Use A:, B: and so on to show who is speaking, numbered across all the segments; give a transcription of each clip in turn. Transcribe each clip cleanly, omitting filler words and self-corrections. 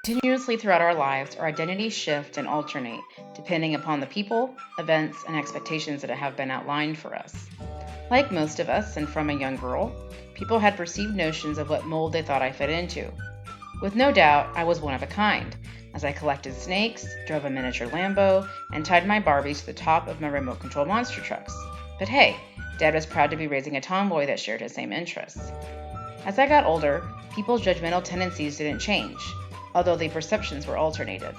A: Continuously throughout our lives, our identities shift and alternate depending upon the people, events, and expectations that have been outlined for us. Like most of us, and from a young girl, people had perceived notions of what mold they thought I fit into. With no doubt, I was one of a kind, as I collected snakes, drove a miniature Lambo, and tied my Barbies to the top of my remote control monster trucks. But hey, Dad was proud to be raising a tomboy that shared his same interests. As I got older, people's judgmental tendencies didn't change, although the perceptions were alternated.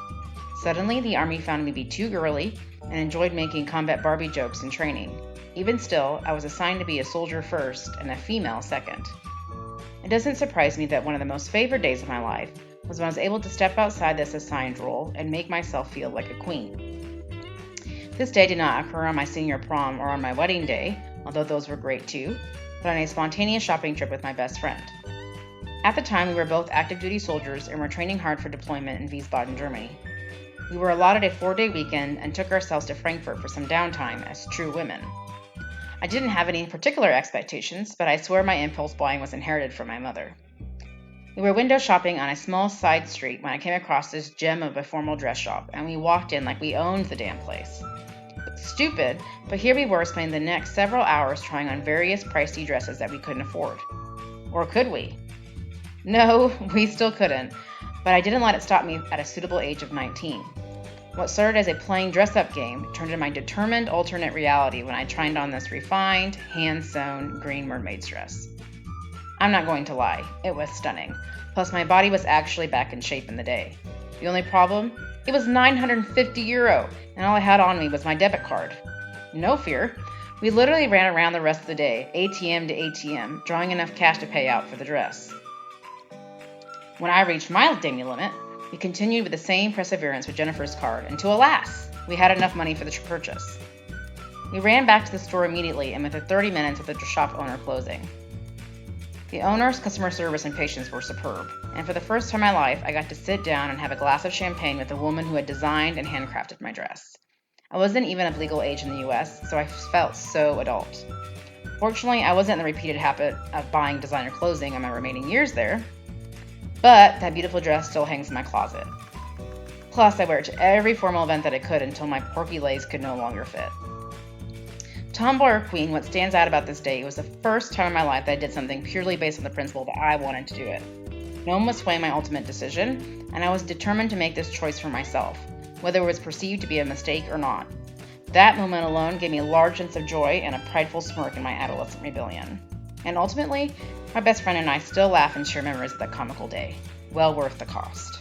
A: Suddenly, the Army found me to be too girly and enjoyed making combat Barbie jokes in training. Even still, I was assigned to be a soldier first and a female second. It doesn't surprise me that one of the most favored days of my life was when I was able to step outside this assigned role and make myself feel like a queen. This day did not occur on my senior prom or on my wedding day, although those were great too, but on a spontaneous shopping trip with my best friend. At the time, we were both active duty soldiers and were training hard for deployment in Wiesbaden, Germany. We were allotted a 4-day weekend and took ourselves to Frankfurt for some downtime as true women. I didn't have any particular expectations, but I swear my impulse buying was inherited from my mother. We were window shopping on a small side street when I came across this gem of a formal dress shop, and we walked in like we owned the damn place. Stupid, but here we were spending the next several hours trying on various pricey dresses that we couldn't afford. Or could we? No, we still couldn't, but I didn't let it stop me at a suitable age of 19. What started as a plain dress-up game turned into my determined alternate reality when I tried on this refined, hand-sewn green mermaid's dress. I'm not going to lie, it was stunning. Plus, my body was actually back in shape in the day. The only problem? It was €950, and all I had on me was my debit card. No fear. We literally ran around the rest of the day, ATM to ATM, drawing enough cash to pay out for the dress. When I reached my daily limit, we continued with the same perseverance with Jennifer's card until, alas, we had enough money for the purchase. We ran back to the store immediately and within 30 minutes of the shop owner closing. The owner's customer service and patience were superb, and for the first time in my life, I got to sit down and have a glass of champagne with the woman who had designed and handcrafted my dress. I wasn't even of legal age in the US, so I felt so adult. Fortunately, I wasn't in the repeated habit of buying designer clothing in my remaining years there, but that beautiful dress still hangs in my closet. Plus, I wear it to every formal event that I could until my porky legs could no longer fit. Tomboy or queen, what stands out about this day was the first time in my life that I did something purely based on the principle that I wanted to do it. No one was swaying my ultimate decision, and I was determined to make this choice for myself, whether it was perceived to be a mistake or not. That moment alone gave me a large sense of joy and a prideful smirk in my adolescent rebellion. And ultimately, my best friend and I still laugh and share memories of that comical day. Well worth the cost.